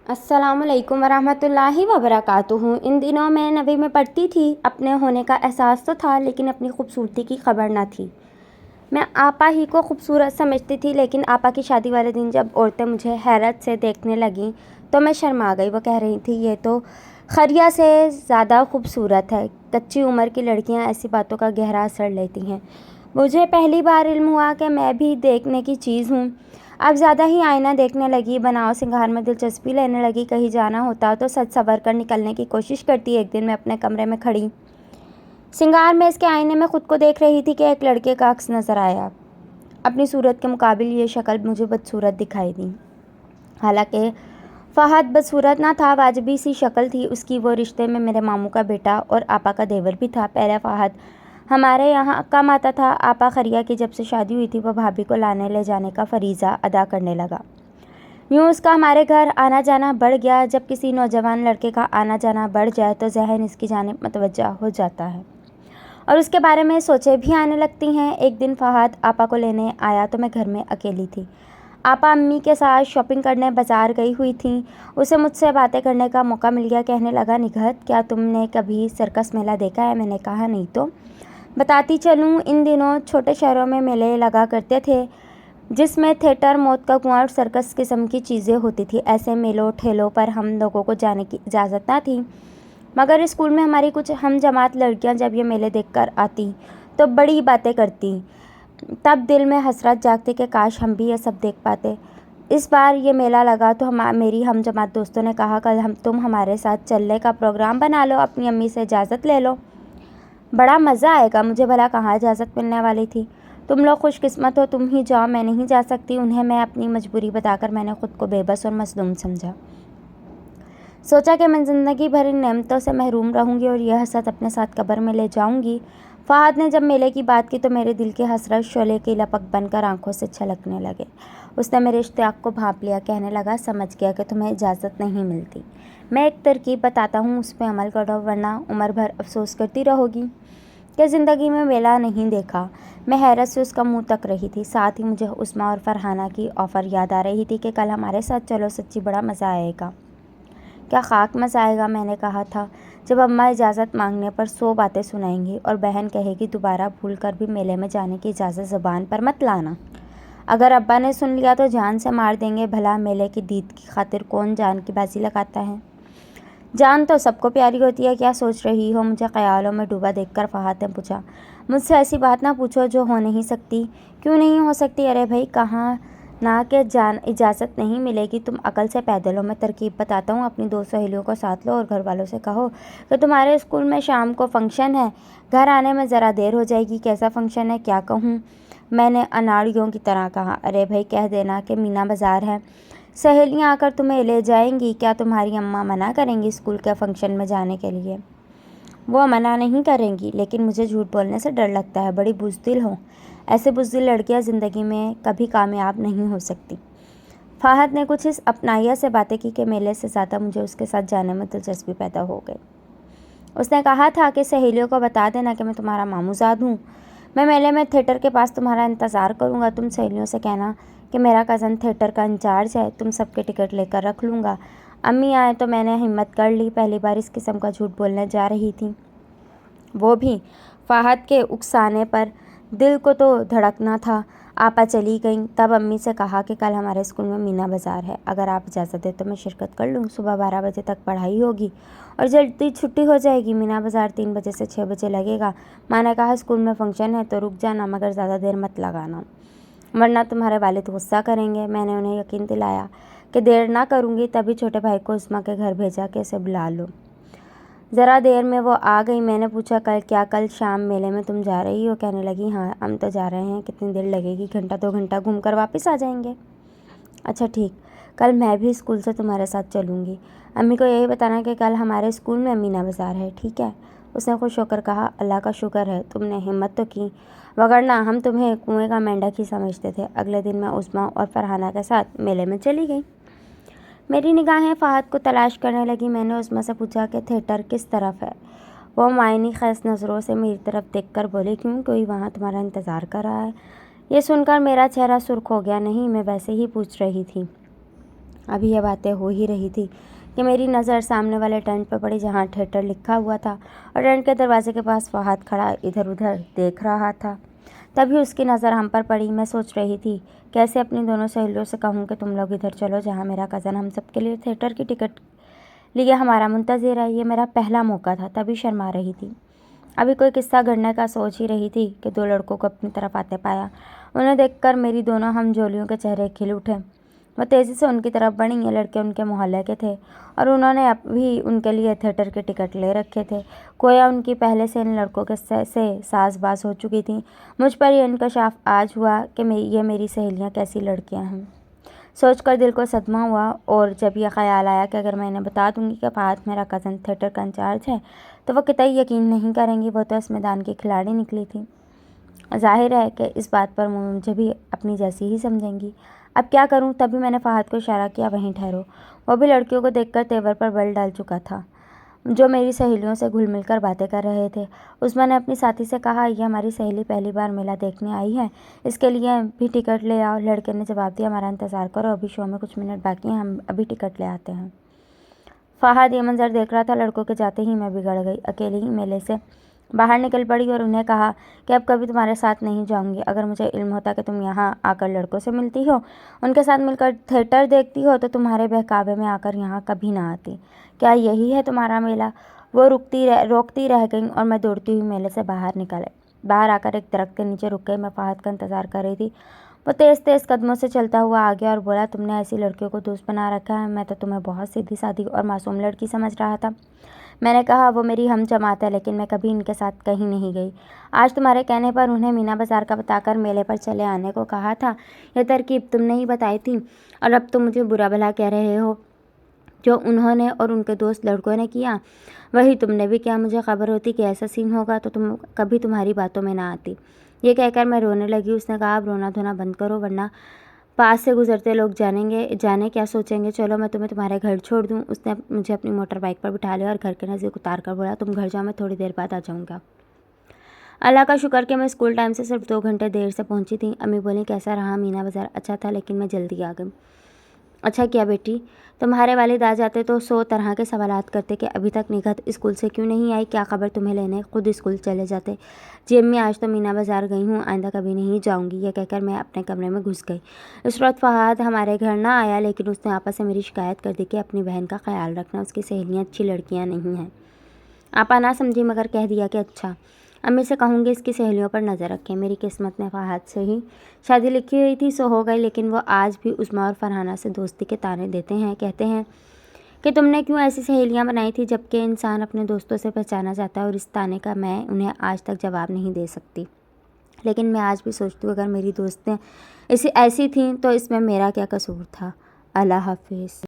अस्सलाम वालेकुम वरहमतुल्लाहि वबरकातुहू। इन दिनों मैं नवी में पढ़ती थी। अपने होने का एहसास तो था, लेकिन अपनी खूबसूरती की खबर ना थी। मैं आपा ही को खूबसूरत समझती थी, लेकिन आपा की शादी वाले दिन जब औरतें मुझे हैरत से देखने लगीं तो मैं शर्मा गई। वो कह रही थी, ये तो खरिया से ज़्यादा खूबसूरत है। कच्ची उम्र की लड़कियां ऐसी बातों का गहरा असर लेती हैं। मुझे पहली बार इल्म हुआ कि मैं भी देखने की चीज़ हूँ। अब ज़्यादा ही आईना देखने लगी, बनाव सिंगार में दिलचस्पी लेने लगी। कहीं जाना होता तो सज संवर कर निकलने की कोशिश करती। एक दिन मैं अपने कमरे में खड़ी सिंगार में इसके आईने में खुद को देख रही थी कि एक लड़के का अक्स नज़र आया। अपनी सूरत के मुकाबिल ये शक्ल मुझे बदसूरत दिखाई दी। हालांकि फ़हद बदसूरत ना था, वाजिबी सी शक्ल थी उसकी। वो रिश्ते में मेरे मामू का बेटा और आपा का देवर भी था। पहले फ़हद हमारे यहाँ कम आता था। आपा खरिया की जब से शादी हुई थी, वो भाभी को लाने ले जाने का फरीज़ा अदा करने लगा। यूँ उसका हमारे घर आना जाना बढ़ गया। जब किसी नौजवान लड़के का आना जाना बढ़ जाए तो जहन इसकी जानिब मतवज्जा हो जाता है और उसके बारे में सोचें भी आने लगती हैं। एक दिन फ़हद आपा को लेने आया तो मैं घर में अकेली थी। आपा अम्मी के साथ शॉपिंग करने बाज़ार गई हुई थी। उसे मुझसे बातें करने का मौका मिल गया। कहने लगा, निघत, क्या तुमने कभी सर्कस मेला देखा है? मैंने कहा, नहीं तो बताती चलूँ। इन दिनों छोटे शहरों में मेले लगा करते थे, जिसमें थिएटर, मौत का कुआं और सर्कस किस्म की चीज़ें होती थी। ऐसे मेलों ठेलों पर हम लोगों को जाने की इजाज़त ना थी, मगर स्कूल में हमारी कुछ हम जमात लड़कियां जब ये मेले देखकर आती तो बड़ी बातें करती। तब दिल में हसरत जागती कि काश हम भी ये सब देख पाते। इस बार ये मेला लगा तो मेरी हम जमात दोस्तों ने कहा, कल तुम हमारे साथ चलने का प्रोग्राम बना लो, अपनी अम्मी से इजाज़त ले लो, बड़ा मज़ा आएगा। मुझे भला कहाँ इजाज़त मिलने वाली थी। तुम लोग खुशकिस्मत हो, तुम ही जाओ, मैं नहीं जा सकती। उन्हें मैं अपनी मजबूरी बताकर मैंने खुद को बेबस और मजलूम समझा। सोचा कि मैं ज़िंदगी भर इन नेमतों से महरूम रहूंगी और यह हसरत अपने साथ कब्र में ले जाऊंगी। फ़हद ने जब मेले की बात की तो मेरे दिल की हसरत शोले की लपक बनकर आंखों से छलकने लगे। उसने मेरे इश्तियाक को भांप लिया। कहने लगा, समझ गया कि तुम्हें इजाज़त नहीं मिलती। मैं एक तरकीब बताता हूँ, उस पर अमल करो, वरना उम्र भर अफसोस करती रहोगी कि ज़िंदगी में मेला नहीं देखा। मैं हैरत से उसका मुंह तक रही थी। साथ ही मुझे उस्मा और फरहाना की ऑफ़र याद आ रही थी कि कल हमारे साथ चलो, सच्ची बड़ा मज़ा आएगा। क्या खाक मज़ा आएगा, मैंने कहा था। जब अम्मा इजाज़त मांगने पर 100 बातें सुनाएंगी और बहन कहेगी दोबारा भूल कर भी मेले में जाने की इजाज़त ज़बान पर मत लाना। अगर अब्बा ने सुन लिया तो जान से मार देंगे। भला मेले की दीद की खातिर कौन जान की बाजी लगाता है? जान तो सबको प्यारी होती है। क्या सोच रही हो? मुझे ख्यालों में डूबा देखकर फ़हद ने पूछा। मुझसे ऐसी बात ना पूछो जो हो नहीं सकती। क्यों नहीं हो सकती? अरे भाई, कहाँ ना कि जान इजाज़त नहीं मिलेगी। तुम अकल से पैदल हो। मैं तरकीब बताता हूँ, अपनी 2 सहेलियों को साथ लो और घर वालों से कहो कि तुम्हारे स्कूल में शाम को फंक्शन है, घर आने में ज़रा देर हो जाएगी। कैसा फंक्शन है? क्या कहूँ? मैंने अनाड़ियों की तरह कहा। अरे भाई, कह देना कि मीना बाज़ार है, सहेलियाँ आकर तुम्हें ले जाएंगी। क्या तुम्हारी अम्मा मना करेंगी स्कूल के फंक्शन में जाने के लिए? वो मना नहीं करेंगी, लेकिन मुझे झूठ बोलने से डर लगता है। बड़ी बुज़दिल हो। ऐसे बुज़दिल लड़कियां ज़िंदगी में कभी कामयाब नहीं हो सकती। फ़हद ने कुछ इस अपनाइया से बातें की कि मेले से ज़्यादा मुझे उसके साथ जाने में दिलचस्पी पैदा हो गई। उसने कहा था कि सहेलियों को बता देना कि मैं तुम्हारा मामूज़ाद हूँ। मैं मेले में थिएटर के पास तुम्हारा इंतज़ार करूँगा। तुम सहेलियों से कहना कि मेरा कज़न थिएटर का इंचार्ज है, तुम सबके टिकट लेकर रख लूँगा। अम्मी आए तो मैंने हिम्मत कर ली। पहली बार इस किस्म का झूठ बोलने जा रही थी, वो भी फ़हद के उकसाने पर। दिल को तो धड़कना था। आपा चली गई। तब अम्मी से कहा कि कल हमारे स्कूल में मीना बाज़ार है, अगर आप इजाज़त दें तो मैं शिरकत कर लूँ। सुबह 12 बजे तक पढ़ाई होगी और जल्दी छुट्टी हो जाएगी। मीना बाज़ार 3 बजे से 6 बजे लगेगा। माँ ने कहा, स्कूल में फंक्शन है तो रुक जाना, मगर ज़्यादा देर मत लगाना, वरना तुम्हारे वालिद गुस्सा करेंगे। मैंने उन्हें यकीन दिलाया कि देर ना करूँगी। तभी छोटे भाई को उस्मा के घर भेजा कि उसे बुला लो। ज़रा देर में वो आ गई। मैंने पूछा, कल शाम मेले में तुम जा रही हो? कहने लगी, हाँ, हम तो जा रहे हैं। कितनी देर लगेगी? घंटा 2 घंटा घूम कर वापस आ जाएंगे। अच्छा ठीक, कल मैं भी स्कूल से तुम्हारे साथ चलूँगी। अम्मी को यही बताना कि कल हमारे स्कूल में मीना बाज़ार है, ठीक है? उसने खुश होकर कहा, अल्लाह का शुक्र है तुमने हिम्मत तो की, वगरना हम तुम्हें कुएं का मेंढक ही समझते थे। अगले दिन मैं उस्मा और फरहाना के साथ मेले में चली गई। मेरी निगाहें फ़हद को तलाश करने लगी। मैंने उस्मा से पूछा कि थिएटर किस तरफ है? वो मायनी खैस नज़रों से मेरी तरफ देखकर बोली, क्यों, कोई वहाँ तुम्हारा इंतज़ार कर रहा है? ये सुनकर मेरा चेहरा सुर्ख हो गया। नहीं, मैं वैसे ही पूछ रही थी। अभी ये बातें हो ही रही थी कि मेरी नज़र सामने वाले टेंट पर पड़ी जहाँ थिएटर लिखा हुआ था, और टेंट के दरवाजे के पास फहाद खड़ा इधर उधर देख रहा था। तभी उसकी नज़र हम पर पड़ी। मैं सोच रही थी कैसे अपनी दोनों सहेलियों से कहूँ कि तुम लोग इधर चलो जहाँ मेरा कज़न हम सब के लिए थिएटर की टिकट लिए हमारा मुंतज़िर है। ये मेरा पहला मौका था, तभी शर्मा रही थी। अभी कोई किस्सा गढ़ने का सोच ही रही थी कि दो लड़कों को अपनी तरफ आते पाया। उन्हें देखकर मेरी दोनों हमजोलियों के चेहरे खिल उठे। वो तेज़ी से उनकी तरफ बढ़ी। ये लड़के उनके मोहल्ले के थे और उन्होंने अभी उनके लिए थिएटर के टिकट ले रखे थे। गोया उनकी पहले से इन लड़कों के से साज़बाज़ हो चुकी थी। मुझ पर यह इंकशाफ आज हुआ कि ये मेरी सहेलियाँ कैसी लड़कियाँ हैं। सोचकर दिल को सदमा हुआ, और जब यह ख्याल आया कि अगर मैं इन्हें बता दूंगी कि फहाद मेरा कज़न थिएटर का इंचार्ज है तो वो कतई यकीन नहीं करेंगी। वो तो इस मैदान की खिलाड़ी निकली थी। जाहिर है कि इस बात पर मुझे भी अपनी जैसी ही समझेंगी। अब क्या करूं? तभी मैंने फहाद को इशारा किया, वहीं ठहरो। वो भी लड़कियों को देखकर तेवर पर बल डाल चुका था, जो मेरी सहेलियों से घुल मिलकर बातें कर रहे थे। उसमें ने अपनी साथी से कहा, यह हमारी सहेली पहली बार मेला देखने आई है, इसके लिए भी टिकट ले आओ। लड़के ने जवाब दिया, हमारा इंतज़ार करो, अभी शो में कुछ मिनट बाकी हैं, हम अभी टिकट ले आते हैं। फहाद ये मंजर देख रहा था। लड़कों के जाते ही मैं बिगड़ गई। अकेली ही मेले से बाहर निकल पड़ी और उन्हें कहा कि अब कभी तुम्हारे साथ नहीं जाऊंगी। अगर मुझे इल्म होता कि तुम यहाँ आकर लड़कों से मिलती हो, उनके साथ मिलकर थिएटर देखती हो, तो तुम्हारे बहकावे में आकर यहाँ कभी ना आती। क्या यही है तुम्हारा मेला? वो रोकती रह गई और मैं दौड़ती हुई मेले से बाहर आकर एक दरख्त के नीचे रुक गई। मैं फहाद का इंतज़ार कर रही थी। वो तेज़ तेज़ कदमों से चलता हुआ आ गया और बोला, तुमने ऐसी लड़कियों को दोस्त बना रखा है, मैं तो तुम्हें बहुत सीधी सादी और मासूम लड़की समझ रहा था। मैंने कहा, वो मेरी हम जमात है, लेकिन मैं कभी इनके साथ कहीं नहीं गई। आज तुम्हारे कहने पर उन्हें मीना बाज़ार का बताकर मेले पर चले आने को कहा था। यह तरकीब तुमने ही बताई थी और अब तुम मुझे बुरा भला कह रहे हो। जो उन्होंने और उनके दोस्त लड़कों ने किया वही तुमने भी किया। मुझे खबर होती कि ऐसा सीन होगा तो कभी तुम्हारी बातों में ना आती। ये कहकर मैं रोने लगी। उसने कहा, अब रोना धोना बंद करो, वरना पास से गुजरते लोग जाने क्या सोचेंगे। चलो मैं तुम्हें तुम्हारे घर छोड़ दूँ। उसने मुझे अपनी मोटर बाइक पर बिठा लिया और घर के नज़दीक उतार कर बोला, तुम घर जाओ, मैं थोड़ी देर बाद आ जाऊँगा। अल्लाह का शुक्र कि मैं स्कूल टाइम से सिर्फ 2 घंटे देर से पहुंची थी। अम्मी बोली, कैसा रहा मीना बाज़ार? अच्छा था, लेकिन मैं जल्दी आ गई। अच्छा किया बेटी, तुम्हारे वालिद आ जाते तो 100 तरह के सवालात करते कि अभी तक निगहत स्कूल से क्यों नहीं आई, क्या खबर तुम्हें लेने खुद स्कूल चले जाते। जी अम्मी, आज तो मीना बाज़ार गई हूँ, आइंदा कभी नहीं जाऊँगी। यह कहकर मैं अपने कमरे में घुस गई। इस वक्त फहाद हमारे घर ना आया, लेकिन उसने आपस से मेरी शिकायत कर दी कि अपनी बहन का ख्याल रखना, उसकी सहेलियाँ अच्छी लड़कियाँ नहीं हैं। आपा ना समझी, मगर कह दिया कि अच्छा, अम्मी से कहूँगी इसकी सहेलियों पर नज़र रखें। मेरी किस्मत में फहाद से ही शादी लिखी हुई थी, सो हो गई, लेकिन वो आज भी उस्मा और फरहाना से दोस्ती के ताने देते हैं। कहते हैं कि तुमने क्यों ऐसी सहेलियाँ बनाई थी, जबकि इंसान अपने दोस्तों से पहचाना जाता है, और इस ताने का मैं उन्हें आज तक जवाब नहीं दे सकती। लेकिन मैं आज भी सोचती हूँ, अगर मेरी दोस्तें ऐसी थीं तो इसमें मेरा क्या कसूर था। अल्लाह हाफिज़।